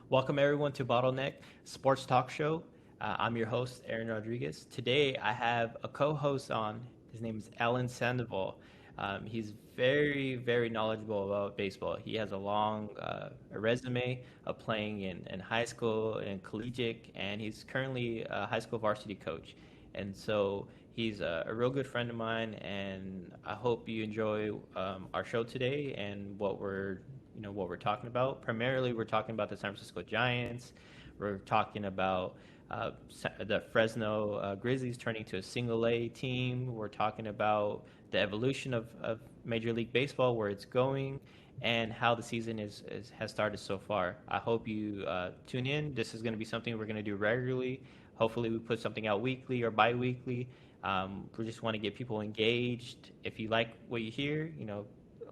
Welcome everyone to Bottleneck Sports Talk Show. I'm your host, Aaron Rodriguez. Today I have a co-host on. His name is Alan Sandoval. He's very knowledgeable about baseball. He has a long resume of playing in high school and collegiate, and he's currently a high school varsity coach. And so he's a real good friend of mine, and I hope you enjoy our show today and what we're talking about. Primarily, we're talking about the San Francisco Giants. We're talking about the Fresno Grizzlies turning to a single A team. We're talking about the evolution of Major League Baseball, where it's going, and how the season has started so far. I hope you tune in. This is going to be something we're going to do regularly. Hopefully, we put something out weekly or bi-weekly. We just want to get people engaged. If you like what you hear,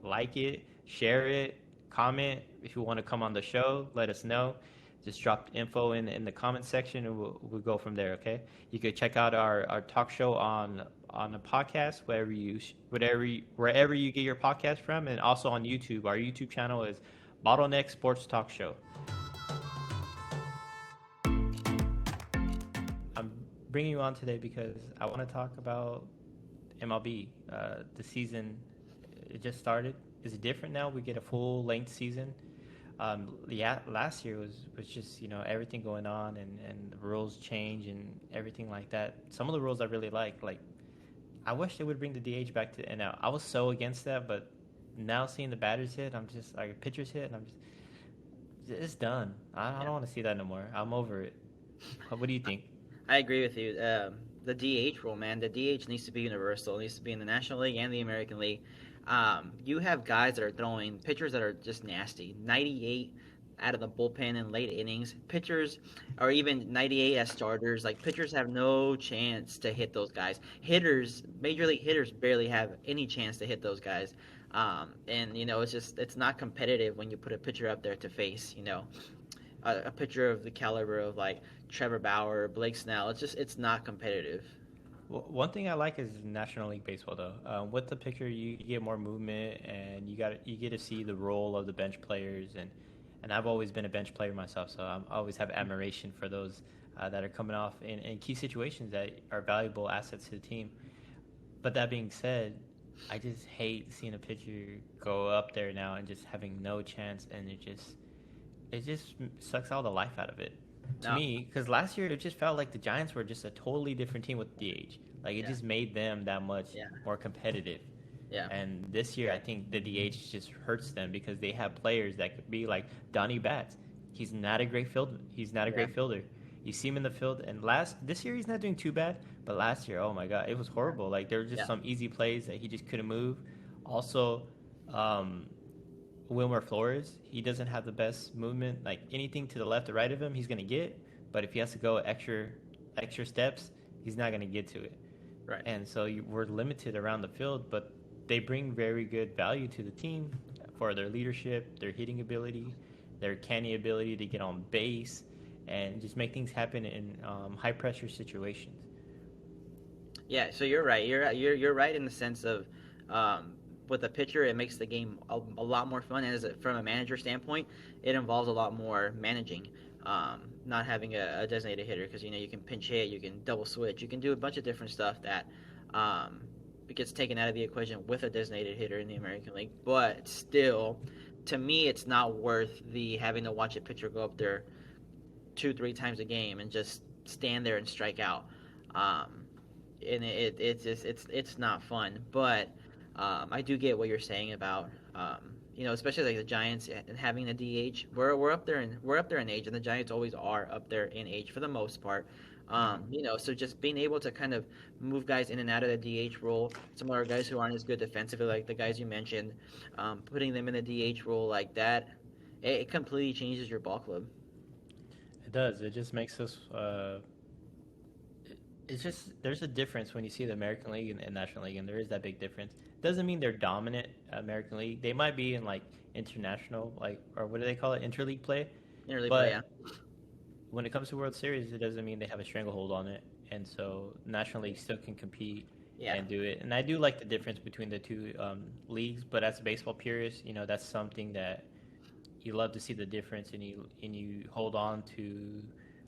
like it, share it, comment. If you want to come on the show, let us know. Just drop info in the comment section, and we'll go from there. Okay. You could check out our talk show on the podcast wherever you get your podcast from, and also on YouTube. Our YouTube channel is Bottleneck Sports Talk Show. I'm bringing you on today because I want to talk about MLB. The season, it just started. Is it different now? We get a full length season. Yeah, last year was just everything going on, and the rules change and everything like that. Some of the rules I really like I wish they would bring the DH back to NL. I was so against that, but now seeing the batters hit, I'm just like pitchers hit, and I'm just it's done. I don't want to see that no more. I'm over it. What do you think? I agree with you. The DH rule, man, the DH needs to be universal. It needs to be in the National League and the American League. You have guys that are throwing pitchers that are just nasty. 98 out of the bullpen in late innings. Pitchers, or even 98 as starters. Like pitchers have no chance to hit those guys. Hitters, major league hitters, barely have any chance to hit those guys. And it's not competitive when you put a pitcher up there to face. A pitcher of the caliber of like Trevor Bauer, Blake Snell. It's not competitive. Well, one thing I like is National League Baseball, though. With the picture, you get more movement, and you get to see the role of the bench players, and I've always been a bench player myself, so I always have admiration for those that are coming off in key situations that are valuable assets to the team. But that being said, I just hate seeing a pitcher go up there now and just having no chance, and it just sucks all the life out of it to No, me, because last year it just felt like the Giants were just a totally different team with DH. Like it yeah, just made them that much yeah, more competitive. yeah, And this year, I think the DH just hurts them because they have players that could be like Donnie Batts. He's not a great fielder. He's not a yeah, great fielder. You see him in the field, and this year he's not doing too bad. But last year, oh my God, it was horrible. Like there were just yeah, some easy plays that he just couldn't move. Also, um, Wilmer Flores, he doesn't have the best movement. Like anything to the left or right of him, he's gonna get. But if he has to go extra steps, he's not gonna get to it. right. And so we're limited around the field. But they bring very good value to the team for their leadership, their hitting ability, their canny ability to get on base, and just make things happen in high pressure situations. Yeah, so you're right. You're right in the sense of um, with a pitcher, it makes the game a lot more fun. And from a manager standpoint, it involves a lot more managing. Not having a designated hitter because you can pinch hit, you can double switch, you can do a bunch of different stuff that um, gets taken out of the equation with a designated hitter in the American League. But still, to me, it's not worth the having to watch a pitcher go up there 2-3 times a game and just stand there and strike out. Um, and it's not fun. But I do get what you're saying about especially like the Giants and having a DH. We're up there and we're up there in age, and the Giants always are up there in age for the most part. Hmm. So just being able to kind of move guys in and out of the DH role, some of our guys who aren't as good defensively, like the guys you mentioned, putting them in the DH role like that, it completely changes your ball club. It does. It just makes us. It's just there's a difference when you see the American League and National League, and there is that big difference. Doesn't mean they're dominant American League. They might be in like international, like or what do they call it, interleague play. Nearly play, yeah, But when it comes to World Series, it doesn't mean they have a stranglehold on it, and so National League still can compete yeah, and do it. And I do like the difference between the two leagues, but as a baseball purist, that's something that you love to see the difference, and you hold on to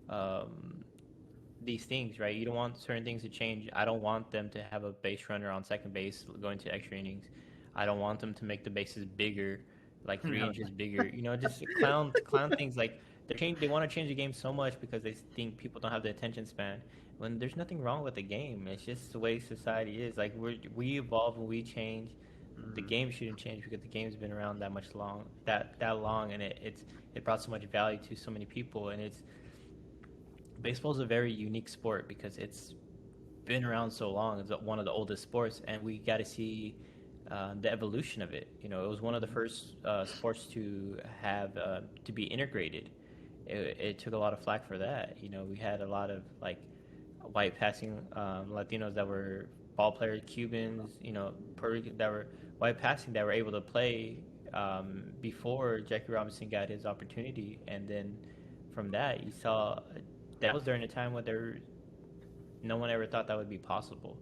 um, these things, right? You don't want certain things to change. I don't want them to have a base runner on second base going to extra innings. I don't want them to make the bases bigger, like three No. inches bigger. Just clown things. Like they want to change the game so much because they think people don't have the attention span. When there's nothing wrong with the game, it's just the way society is. Like we evolve and we change. The Mhm. game shouldn't change because the game's been around that long, and it brought so much value to so many people, and it's baseball is a very unique sport because it's been around so long. It's one of the oldest sports, and we got to see the evolution of it. It was one of the first sports to have to be integrated. It took a lot of flack for that. We had a lot of like white passing Latinos that were ball players, Cubans, Puerto Rican that were white passing that were able to play before Jackie Robinson got his opportunity, and then from that you saw that was during a time when no one ever thought that would be possible.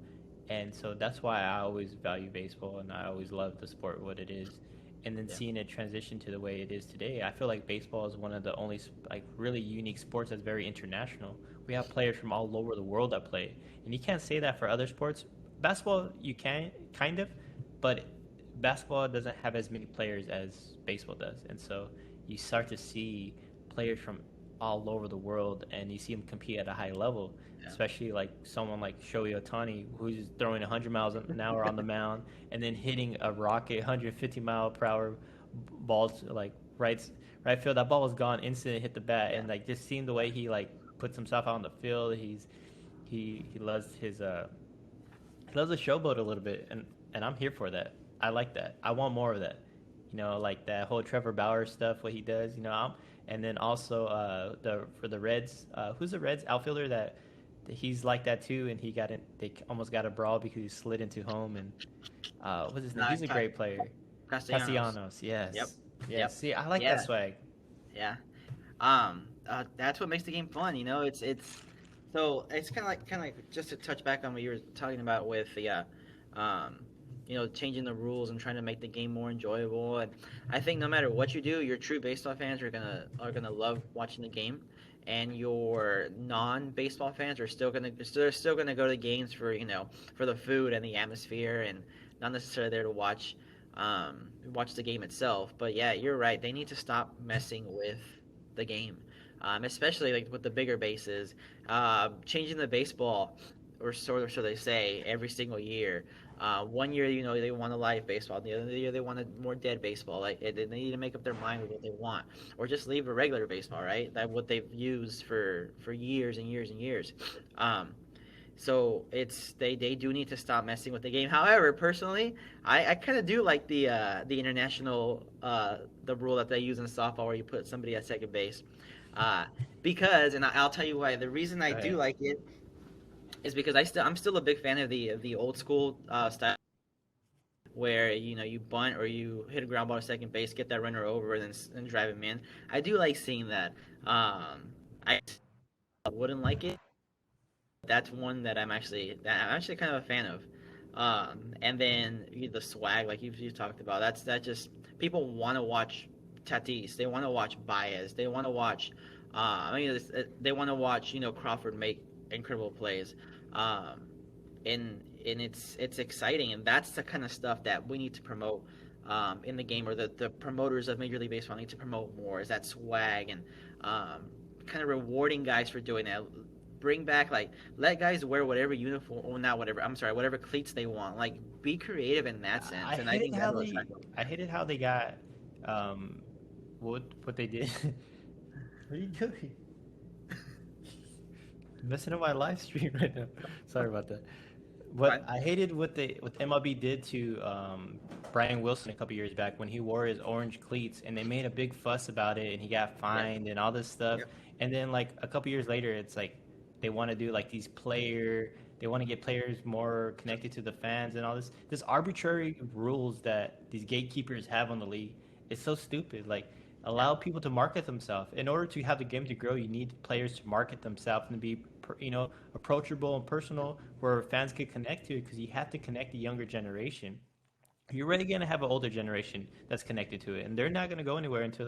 And so that's why I always value baseball and I always love the sport, what it is. And then Yeah. seeing it transition to the way it is today, I feel like baseball is one of the only like really unique sports that's very international. We have players from all over the world that play, and you can't say that for other sports. Basketball, you can kind of, but basketball doesn't have as many players as baseball does, and so you start to see players from all over the world, and you see them compete at a high level, Yeah. especially like someone like Shohei Ohtani, who's throwing 100 miles an hour on the mound and then hitting a rocket 150 mile per hour ball to, like right field. That ball was gone instant, hit the bat, Yeah. and like just seeing the way he like puts himself out on the field, he loves he loves the showboat a little bit, and I'm here for that. I like that. I want more of that. Like that whole Trevor Bauer stuff, what he does. And then also for the Reds, who's the Reds outfielder that he's like that too, and they almost got a brawl because he slid into home, and what's his name? Not He's a great player. Castellanos. Castellanos, Yep. yes, Yep. yes. See, I like that Yeah. swag. Yeah. That's what makes the game fun. It's so it's kind of like just to touch back on what you were talking about with the um, changing the rules and trying to make the game more enjoyable. And I think no matter what you do, your true baseball fans are gonna love watching the game, and your non-baseball fans are still gonna go to games for the food and the atmosphere, and not necessarily there to watch the game itself. But yeah, you're right. They need to stop messing with the game, especially like with the bigger bases, changing the baseball, or so they say, every single year. One year, they want a live baseball. The other year, they want a more dead baseball. Like they need to make up their mind with what they want, or just leave a regular baseball, right? That what they've used for years and years and years. So they do need to stop messing with the game. However, personally, I kind of do like the international the rule that they use in softball where you put somebody at second base, uh, because, and I'll tell you why. The reason I Go do ahead. like it is because I'm still a big fan of the old school style where you bunt or you hit a ground ball to second base, get that runner over, and then drive him in. I do like seeing that. I wouldn't like it. That's one that I'm actually kind of a fan of. And then the swag, like you've talked about, that just people want to watch Tatis. They want to watch Baez. They want to watch. They want to watch Crawford make incredible plays. Um, and it's exciting, and that's the kind of stuff that we need to promote in the game, or the promoters of Major League Baseball need to promote more. Is that swag and kind of rewarding guys for doing that. Bring back, like, let guys wear whatever uniform, or not whatever, I'm sorry, whatever cleats they want. Like, be creative in that I sense, and I hated think how that'll they attract them. I hated how they got um what they did. What are you doing? Messing up my live stream right now. Sorry about that. What Fine. I hated what MLB did to Brian Wilson a couple years back when he wore his orange cleats, and they made a big fuss about it, and he got Yep. fined and all this stuff. Yep. And then like a couple years later, it's like they want to do like they want to get players more connected to the fans and all this arbitrary rules that these gatekeepers have on the league. It's so stupid. Like Yeah. allow people to market themselves. In order to have the game to grow, you need players to market themselves and be approachable and personal where fans could connect to it, because you have to connect the younger generation. You're already going to have an older generation that's connected to it, and they're not going to go anywhere until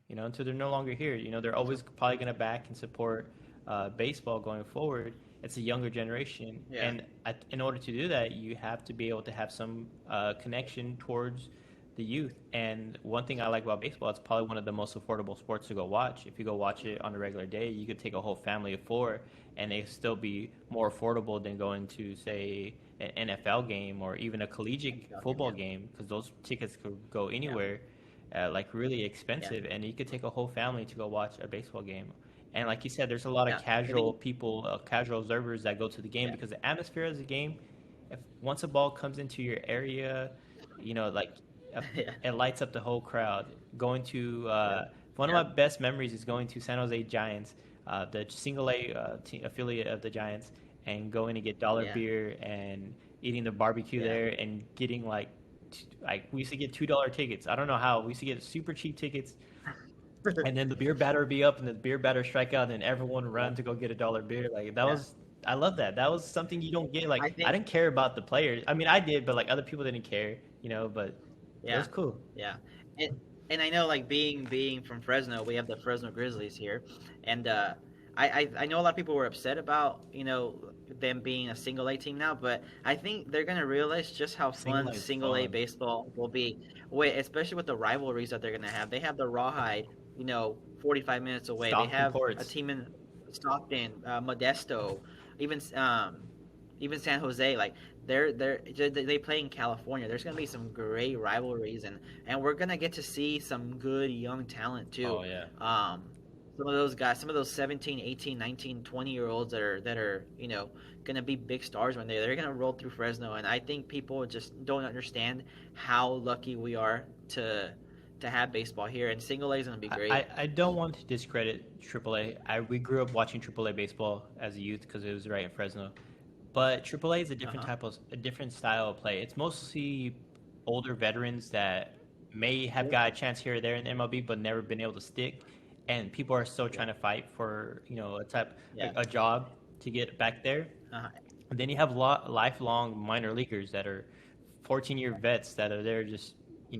until they're no longer here. They're always probably going to back and support baseball going forward. It's a younger generation, Yeah. and in order to do that, you have to be able to have some connection towards the youth. And one thing I like about baseball, it's probably one of the most affordable sports to go watch. If you go watch it on a regular day, you could take a whole family of four, and they still be more affordable than going to, say, an NFL game or even a collegiate football game, because those tickets could go anywhere, like really expensive, and you could take a whole family to go watch a baseball game. And like you said, there's a lot of Yeah. I casual think. people, casual observers that go to the game Yeah. because the atmosphere of the game, if once a ball comes into your area, like Yeah. it lights up the whole crowd. Going to Yeah. one of Yeah. my best memories is going to San Jose Giants, the single A affiliate of the Giants, and going to get dollar Yeah. beer and eating the barbecue Yeah. there and getting like we used to get $2 tickets. I don't know how we used to get super cheap tickets, and then the beer batter would be up and the beer batter strike out and everyone run to go get a dollar beer. Like that Yeah. was I love that. That was something you don't get. Like I I think. didn't care about the players. I mean I did, but like other people didn't care, but it Yeah. was cool. Yeah. And I know, like, being from Fresno, we have the Fresno Grizzlies here, and I know a lot of people were upset about them being a single A team now, but I think they're gonna realize just how Single fun A is single A fun. baseball will be. Wait, especially with the rivalries that they're gonna have. They have the Rawhide, 45 minutes away. They Stockton have a Ports. team in Stockton, Modesto, even even San Jose. Like they play in California. There's gonna be some great rivalries, and we're gonna get to see some good young talent too. Oh yeah. Some of those guys, some of those 17, 18, 19, 20-year olds that are gonna be big stars one day. They're gonna roll through Fresno, and I think people just don't understand how lucky we are to have baseball here. And single A is gonna be great. I don't want to discredit AAA. We grew up watching AAA baseball as a youth because it was right in Fresno. But AAA is a different a different style of play. It's mostly older veterans that may have got a chance here or there in MLB, but never been able to stick. And people are still trying to fight for a job to get back there. Uh-huh. And then you have lifelong minor leaguers that are 14-year vets that are there just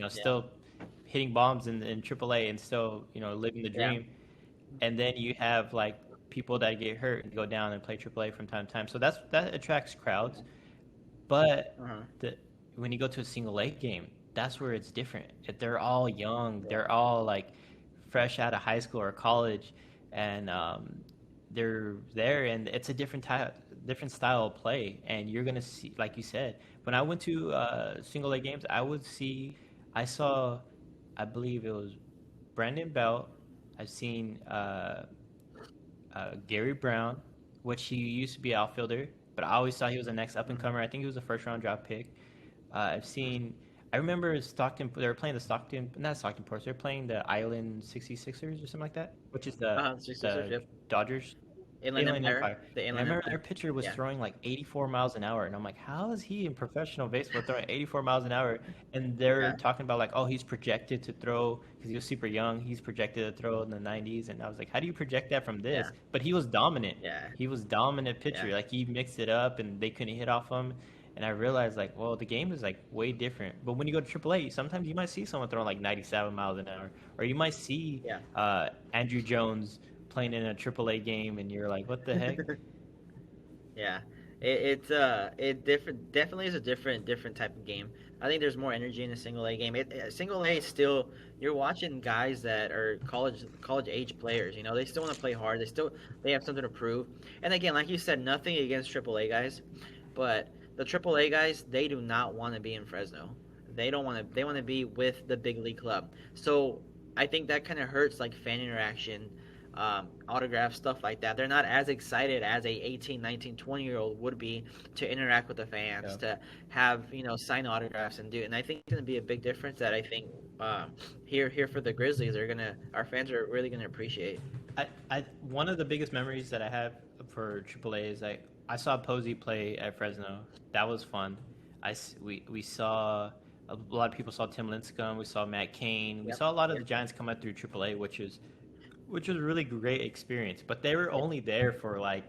still hitting bombs in AAA and still living the dream. And then you have like people that get hurt and go down and play AAA from time to time. So that attracts crowds. But when you go to a single A game, that's where it's different. They're all young. They're all like fresh out of high school or college, and they're there, and it's a different style of play. And you're gonna see, like you said, when I went to single A games, I saw, I believe it was Brandon Belt. I've seen Gary Brown, which he used to be an outfielder, but I always thought he was the next up and comer. I think he was a first round draft pick. I remember Stockton. They were playing the Stockton, not Stockton Ports. They're playing the Island 66ers or something like that, which is the 66ers, yep. Dodgers. Inland Empire. Empire. The And I Inland remember Empire. their pitcher was throwing like 84 miles an hour, and I'm like, how is he in professional baseball throwing 84 miles an hour? And they're talking about like, oh, he's projected to throw because he was super young. He's projected to throw in the 90s, and I was like, how do you project that from this? Yeah. But he was dominant. Yeah. He was dominant pitcher. Yeah. Like he mixed it up, and they couldn't hit off him. And I realized like, well, the game is like way different. But when you go to AAA, sometimes you might see someone throwing like 97 miles an hour, or you might see Andrew Jones playing in a AAA game, and you're like, what the heck? Yeah, it definitely is a different type of game. I think there's more energy in a single A game. Single A is still, you're watching guys that are college age players. They still want to play hard. They have something to prove. And again, like you said, nothing against AAA guys, but the AAA guys, they do not want to be in Fresno. They don't want to. They want to be with the big league club. So I think that kind of hurts like fan interaction. Autograph, stuff like that. They're not as excited as a 18, 19, 20-year-old would be to interact with the fans, to have, sign autographs and do it. And I think it's going to be a big difference that I think here for the Grizzlies, our fans are really going to appreciate. One of the biggest memories that I have for AAA is I saw Posey play at Fresno. That was fun. We saw a lot of people saw Tim Lincecum. We saw Matt Cain. We saw a lot of the Giants come up through AAA, which was a really great experience. But they were only there for like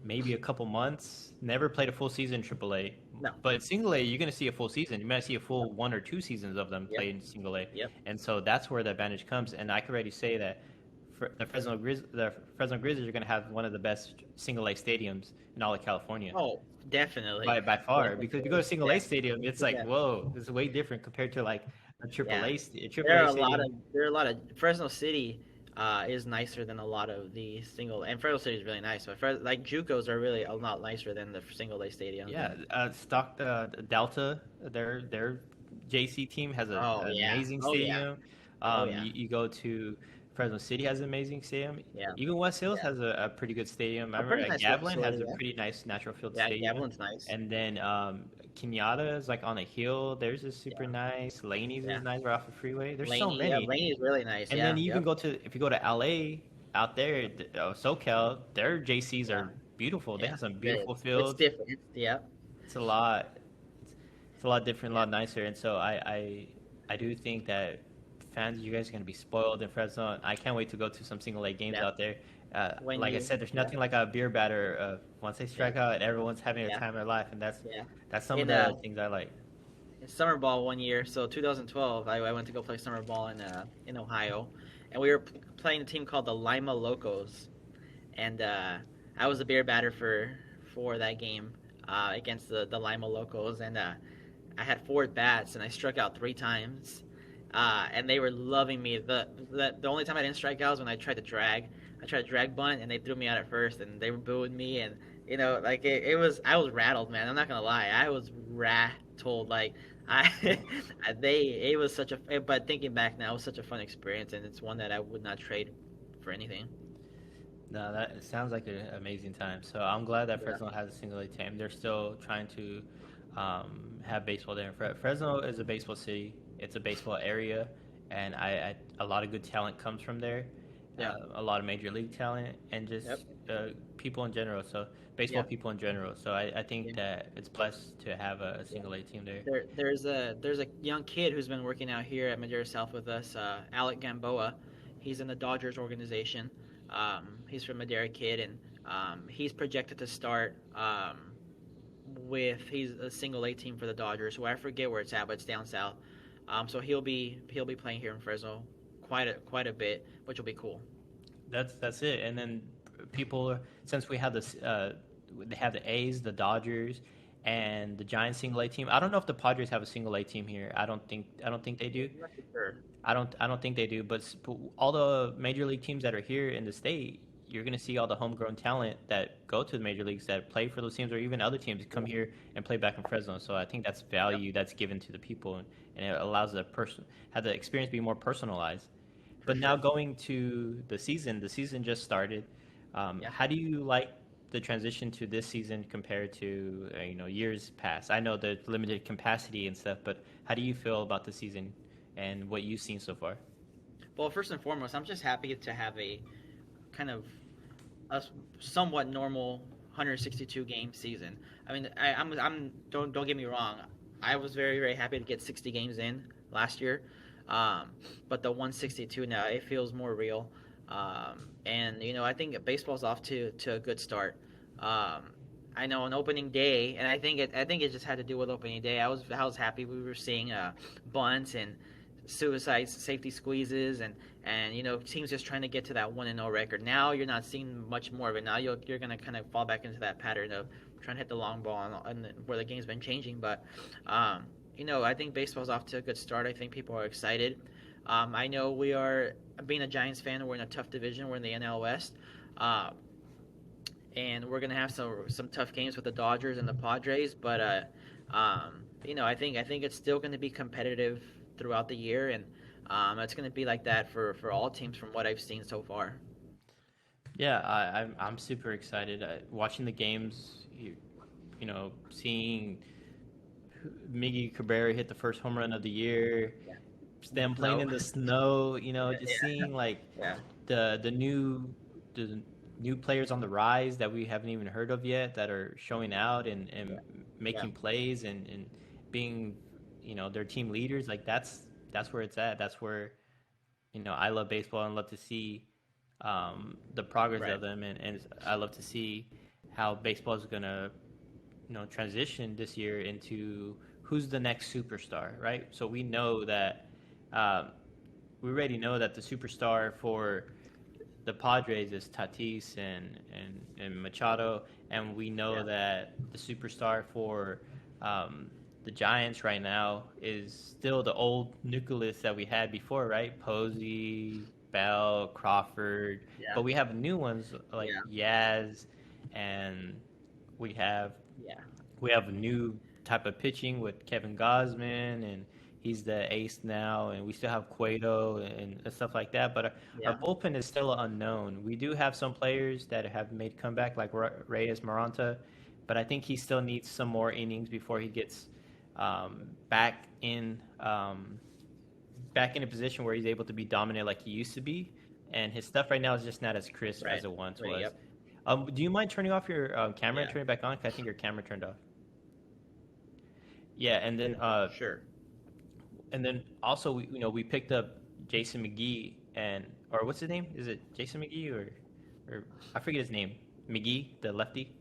maybe a couple months. Never played a full season in AAA. No. But single A, you're going to see a full season. You might see a full 1 or 2 seasons of them Yep. play in single A. Yep. And so that's where the advantage comes. And I can already say that the Fresno Grizzlies are going to have one of the best single A stadiums in all of California. Oh, definitely. By far, Definitely. because if you go to single A Yeah. stadium, it's like Yeah. whoa, it's way different compared to like a Yeah. Triple A stadium. There are a lot of Fresno City is nicer than a lot of the single, and Fresno City is really nice, but like JUCOs are really a lot nicer than the single A stadiums. Yeah, Delta, their JC team has Oh an yeah. amazing Oh yeah. stadium. Oh yeah. You go to Fresno City has an amazing stadium. Yeah. Even West Hills Yeah. has a pretty good stadium. I A pretty remember nice Gavilan has facility, a yeah. pretty nice natural field Yeah, stadium. Gavilan's nice. And then Kenyatta is like on a hill. There's a super nice. Laney's Yeah. is nice right off the freeway. There's so Laney, yeah, many. Laney is really nice. And yeah. then you Yep. can go to if you go to LA out there, SoCal, their JCs Yeah. are beautiful. They Yeah. have some beautiful It's fields. different. Yeah. It's a lot. It's a lot different, a lot nicer, and so I do think that fans, you guys are gonna be spoiled in Fresno. I can't wait to go to some single A games Yeah. out there. When Like I you- said, there's nothing like a beer batter. Once they strike out, everyone's having a Yeah. time of their life, and Yeah. that's some of In, the things I like. in summer ball one year, so 2012, I went to go play summer ball in Ohio, and we were playing a team called the Lima Locos, and I was a beer batter for that game against the Lima Locos, and I had 4 bats and I struck out 3 times, and they were loving me. The only time I didn't strike out was when I tried to drag bunt, and they threw me out at first, and they were booing me, and like it was, I was rattled, man. I'm not gonna lie, I was rattled. Like it was such a, but thinking back now, it was such a fun experience, and it's one that I would not trade for anything. No, that it sounds like an amazing time. So I'm glad that Yeah. Fresno has a single A team. They're still trying to have baseball there. Fresno is a baseball city. It's a baseball area, and a lot of good talent comes from there. Yeah. A lot of major league talent and just Yep. people in general. So baseball Yeah. people in general. So I think Yeah. that it's blessed to have a single A team there. There's a young kid who's been working out here at Madera South with us, Alec Gamboa. He's in the Dodgers organization. He's from Madera Kid, and he's projected to start he's a single A team for the Dodgers. So I forget where it's at, but it's down south. So he'll be playing here in Fresno quite a bit, which will be cool. That's it. And then people, since we have this, they have the A's, the Dodgers, and the Giants single A team. I don't know if the Padres have a single A team here. I don't think they do. I'm not sure. I don't think they do. But all the major league teams that are here in the state, you're going to see all the homegrown talent that go to the major leagues that play for those teams, or even other teams come here and play back in Fresno. So I think that's value that's given to the people, and it allows the person have the experience be more personalized. But now going to the season just started. How do you like the transition to this season compared to years past? I know the limited capacity and stuff, but how do you feel about the season and what you've seen so far? Well, first and foremost, I'm just happy to have a kind of a somewhat normal 162 game season. I mean, I'm don't get me wrong. I was very, very happy to get 60 games in last year. But the 162 now, it feels more real. And I think baseball's off to a good start. I know on opening day, and I think it just had to do with opening day. I was happy we were seeing bunts and suicide safety squeezes and teams just trying to get to that 1-0 record. Now you're not seeing much more of it. Now you're going to kind of fall back into that pattern of trying to hit the long ball and where the game's been changing. But I think baseball's off to a good start. I think people are excited. I know we are, being a Giants fan, we're in a tough division. We're in the NL West. And we're going to have some tough games with the Dodgers and the Padres. But, I think it's still going to be competitive throughout the year. And it's going to be like that for all teams from what I've seen so far. Yeah, I'm super excited. Watching the games, seeing Miggy Cabrera hit the first home run of the year, them playing in the snow, just seeing the new players on the rise that we haven't even heard of yet that are showing out and making plays and being, their team leaders. Like that's where it's at. That's where, I love baseball and love to see the progress of them, and I love to see how baseball is gonna transition this year into who's the next superstar, right? So we know that um, we already know that the superstar for the Padres is Tatis and Machado, and we know that the superstar for um, the Giants right now is still the old nucleus that we had before, right? Posey, Bell, Crawford, Yeah. but we have new ones like Yaz, and we have Yeah. we have a new type of pitching with Kevin Gosman, and he's the ace now, and we still have Cueto and stuff like that. But our Yeah. bullpen is still unknown. We do have some players that have made comeback, like Reyes Maranta, but I think he still needs some more innings before he gets back in a position where he's able to be dominant like he used to be. And his stuff right now is just not as crisp as it once was. Yep. Do you mind turning off your camera and Yeah. turning it back on? 'Cause I think your camera turned off. Yeah, Sure. and then also we picked up Jason McGee or what's his name? Is it Jason McGee or I forget his name. McGee, the lefty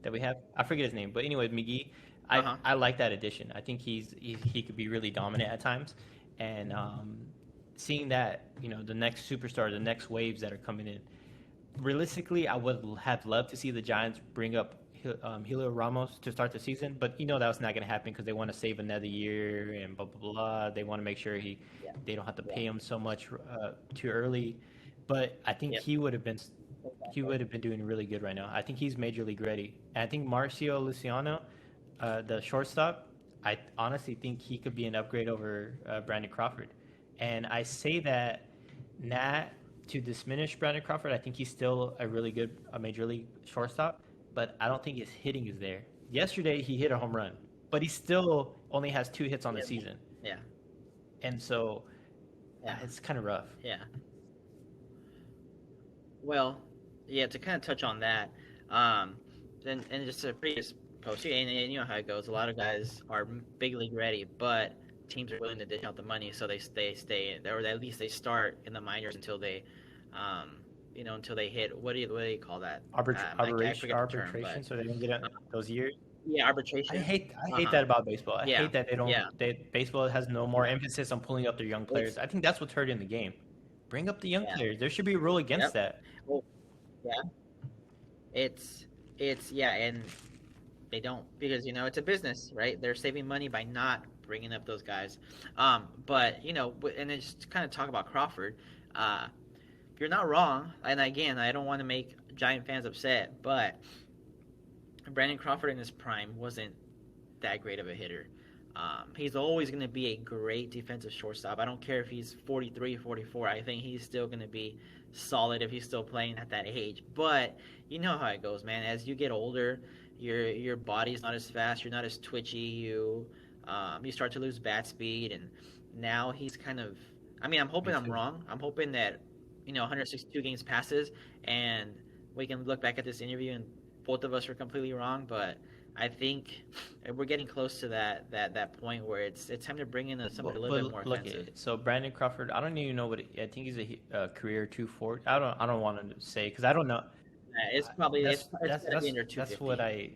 that we have. I forget his name, but anyway, McGee. I like that addition. I think he could be really dominant at times, and seeing that the next superstar, the next waves that are coming in. Realistically, I would have loved to see the Giants bring up Julio Ramos to start the season, but that was not going to happen because they want to save another year and blah blah blah. They want to make sure they don't have to pay him so much too early. But I think he would have been doing really good right now. I think he's major league ready. And I think Marcio Luciano, the shortstop, I honestly think he could be an upgrade over Brandon Crawford. And I say that not to diminish Brandon Crawford. I think he's still a really good major league shortstop, but I don't think his hitting is there. Yesterday he hit a home run, but he still only has 2 hits on the season. Yeah. And so it's kind of rough. Yeah. Well, yeah, to kind of touch on that, and just a previous post, and you know how it goes. A lot of guys are big league ready, but teams are willing to dish out the money, so they stay, or at least they start in the minors until they, until they hit what do you call that? Arbitration, so they don't get those years. Yeah, arbitration. I hate that about baseball. I hate that they don't. Baseball has no more emphasis on pulling up their young players. I think that's what's hurting the game. Bring up the young players. There should be a rule against that. Well, it's and they don't, because it's a business, right? They're saving money by not bringing up those guys. But and then just kind of talk about Crawford. You're not wrong, and again, I don't want to make Giant fans upset, but Brandon Crawford in his prime wasn't that great of a hitter. He's always going to be a great defensive shortstop. I don't care if he's 43, 44. I think he's still going to be solid if he's still playing at that age. But you know how it goes, man. As you get older, your body's not as fast. You're not as twitchy. You start to lose bat speed, and now he's kind of. I mean, I'm hoping I'm wrong. I'm hoping that 162 games passes, and we can look back at this interview and both of us are completely wrong. But I think we're getting close to that point where it's time to bring in somebody a little bit more offensive. So Brandon Crawford, I don't even know I think he's a career 240. I don't want to say because I don't know. It's probably that's what I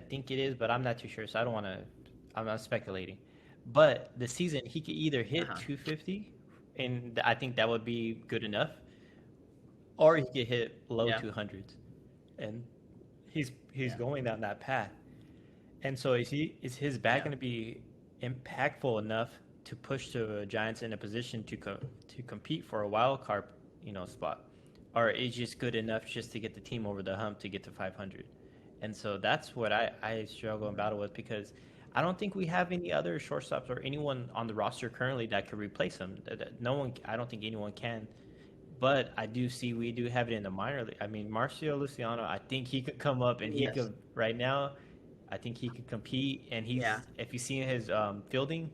think it is, but I'm not too sure. So I don't want to. I'm not speculating. But the season he could either hit 250, and I think that would be good enough, or he could hit low 200s, and he's going down that path. And so is his bat going to be impactful enough to push the Giants in a position to compete for a wild card, spot, or is just good enough just to get the team over the hump to get to 500? And so that's what I struggle and battle with, because I don't think we have any other shortstops or anyone on the roster currently that could replace him. No one, I don't think anyone can. But I do see we do have it in the minor league. I mean, Marcio Luciano, I think he could come up and he could right now. I think he could compete, and if you see his fielding,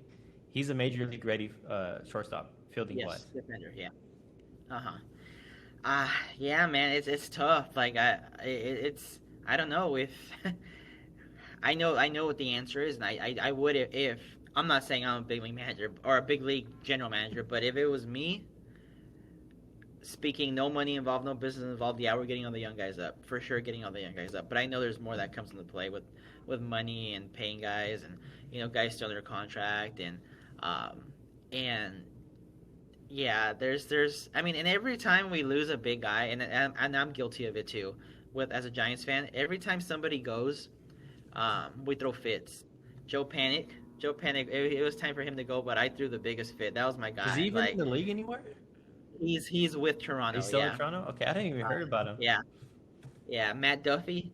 he's a major league ready shortstop fielding wise. Defender, yeah, man, it's tough. Like I don't know if I know what the answer is, and I would if I'm not saying I'm a big league manager or a big league general manager, but if it was me, speaking, no money involved, no business involved. Yeah, we're getting all the young guys up for sure, getting all the young guys up. But I know there's more that comes into play with money and paying guys, and guys still under contract, um, and yeah, there's I mean, and every time we lose a big guy, and I'm guilty of it too, with as a Giants fan, every time somebody goes, we throw fits. Joe Panic. Joe Panic. It was time for him to go, but I threw the biggest fit. That was my Is he guy. even in Like the league anymore? he's with Toronto. He's still in Yeah. Toronto? Okay, I didn't even heard about him. Yeah. Yeah. Matt Duffy.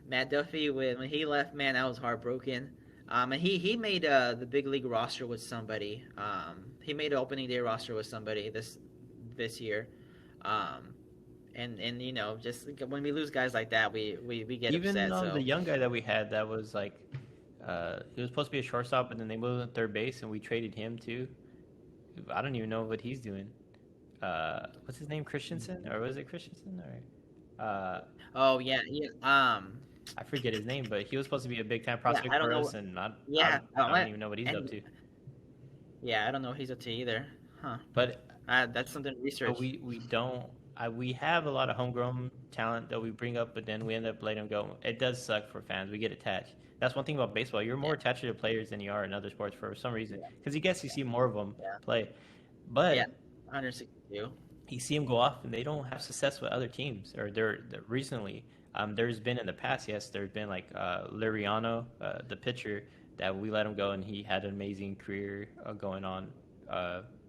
Matt Duffy. When he left, man, I was heartbroken. And he made the big league roster with somebody. He made an opening day roster with somebody this year. Um, and just when we lose guys like that, we get Even upset. So the young guy that we had that was like, he was supposed to be a shortstop, and then they moved him to third base, and we traded him too. I don't even know what he's doing. What's his name? Christensen? Or was it Christensen? Or oh yeah, yeah. I forget his name, but he was supposed to be a big time Yeah, prospect I don't for know. us, and Yeah, I don't even know what he's up to. Yeah, I don't know what he's up to either. Huh. But That's something to research. we don't. We have a lot of homegrown talent that we bring up, but then we end up letting them go. It does suck for fans. We get attached. That's one thing about baseball. You're more attached to the players than you are in other sports for some reason, because you see more of them play. But 162. you see them go off, and they don't have success with other teams. Or they're recently, there's been in the past. Yes, there's been like Liriano, the pitcher, that we let him go, and he had an amazing career going on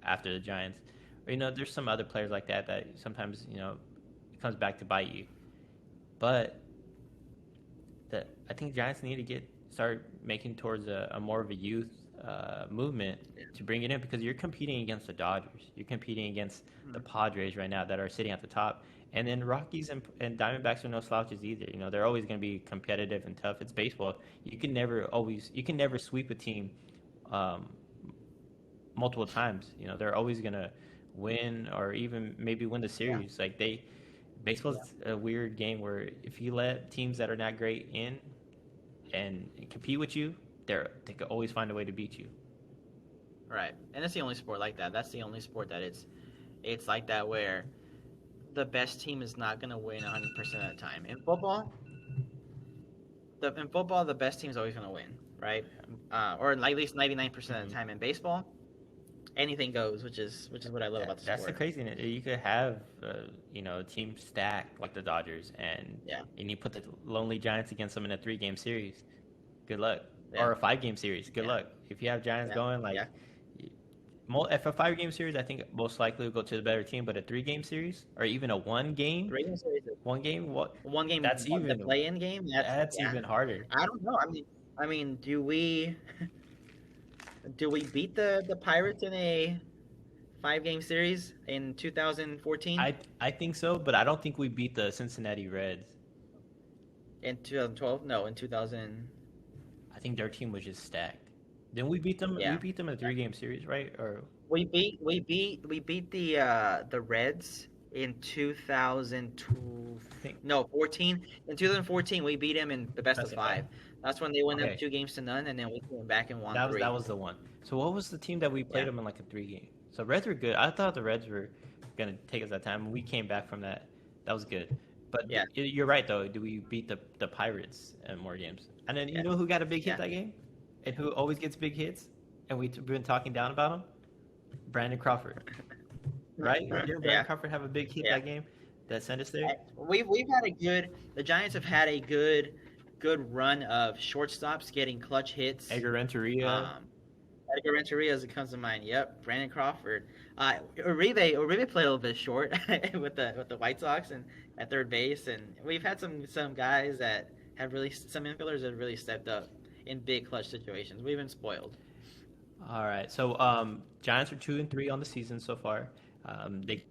after the Giants. There's some other players like that sometimes, it comes back to bite you. But I think Giants need to start making towards a more of a youth movement to bring it in, because you're competing against the Dodgers. You're competing against the Padres right now that are sitting at the top. And then Rockies and Diamondbacks are no slouches either. They're always going to be competitive and tough. It's baseball. You can never sweep a team multiple times. They're always going to win, or even maybe win the series. Baseball's a weird game where if you let teams that are not great in and compete with you, they can always find a way to beat you. Right, and it's the only sport like that. That's the only sport that it's like that, where the best team is not going to win 100% of the time. In football, the best team is always going to win, right? Or at least 99% of the time. In baseball, anything goes, which is what I love about the sport. That's the craziness. You could have a team stacked like the Dodgers, and you put the lonely Giants against them in a 3-game series. Good luck. Or a 5-game series. Good luck. If you have Giants going, if a 5-game series, I think most likely will go to the better team. But a 3-game series, or even a 1-game, 3-game series, 1 game, what? 1 game, That's even the play-in game. That's even harder. I don't know. I mean, do we beat the Pirates in a 5-game series in 2014? I think so, but I don't think we beat the Cincinnati Reds. In 2012? No, in 2000. I think their team was just stacked. Didn't we beat them? Yeah. We beat them in a 3-game series, right? Or we beat the Reds in 2002. No, 14. In 2014, we beat them in the best of 5. That's when they went up 2-0, and then we came back and won 3. That was the one. So what was the team that we played them in like a 3-game? So Reds were good. I thought the Reds were gonna take us that time. We came back from that. That was good. But you're right though. Do we beat the Pirates in more games? And then you know who got a big hit that game, and who always gets big hits, and we've been talking down about him? Brandon Crawford. Right? Didn't Brandon Crawford have a big hit that game that sent us there? We've had the Giants have had a good run of shortstops getting clutch hits. Edgar Renteria. Edgar Renteria, as it comes to mind. Yep, Brandon Crawford. Uribe played a little bit short with the White Sox and at third base, and we've had some guys that have some infielders that have really stepped up in big clutch situations. We've been spoiled. All right, so Giants are 2-3 on the season so far. They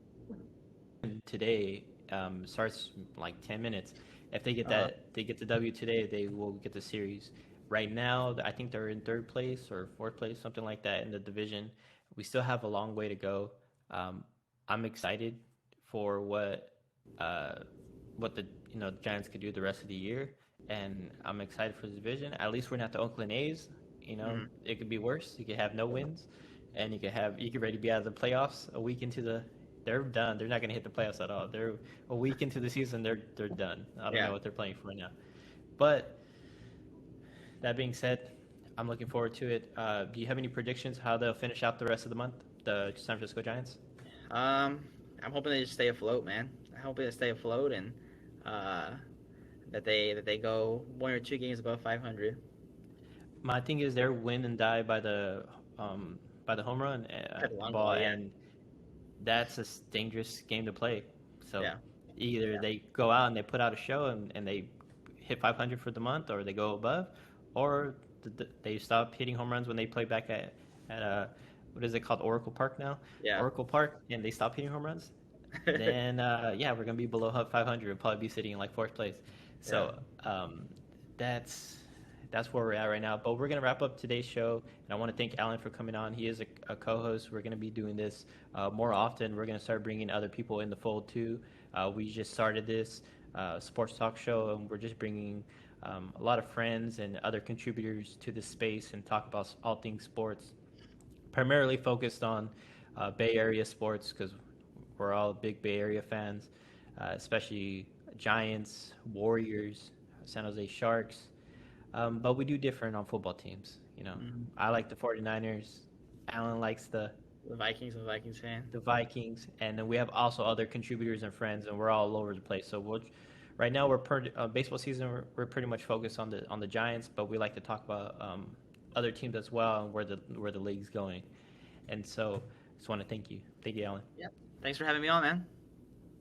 today starts like 10 minutes. If they get they get the W today, they will get the series. Right now, I think they're in 3rd place or 4th place, something like that in the division. We still have a long way to go. I'm excited for what the Giants could do the rest of the year, and I'm excited for the division. At least we're not the Oakland A's. It could be worse. You could have no wins, and you could already be out of the playoffs a week into the they're done. They're not going to hit the playoffs at all. They're a week into the season. They're done. I don't Yeah. know what they're playing for right now. But that being said, I'm looking forward to it. Do you have any predictions how they'll finish out the rest of the month, the San Francisco Giants? I'm hoping they just stay afloat, man. I hope they stay afloat and uh, that they go 1 or 2 games above 500. My thing is they're win and die by the home run At the long ball, ball, yeah, and that's a dangerous game to play. So yeah, either yeah. they go out and they put out a show and they hit 500 for the month, or they go above, or they stop hitting home runs when they play back at what is it called, Oracle Park now? Yeah. Oracle Park, and they stop hitting home runs. Then yeah, we're gonna be below 500. We'll probably be sitting in like fourth place. Yeah. So that's that's where we're at right now. But we're gonna wrap up today's show, and I want to thank Alan for coming on. He is a co-host. We're gonna be doing this more often. We're gonna start bringing other people in the fold too. We just started this sports talk show, and we're just bringing a lot of friends and other contributors to this space and talk about all things sports, primarily focused on Bay Area sports because we're all big Bay Area fans, especially Giants, Warriors, San Jose Sharks. But we do different on football teams. Mhm. I like the 49ers. Alan likes The Vikings, I'm a Vikings fan. the Vikings, and then we have also other contributors and friends, and we're all over the place. So right now baseball season. We're pretty much focused on the Giants, but we like to talk about other teams as well and where the league's going. And so, just want to thank you, Alan. Yep. Thanks for having me on, man.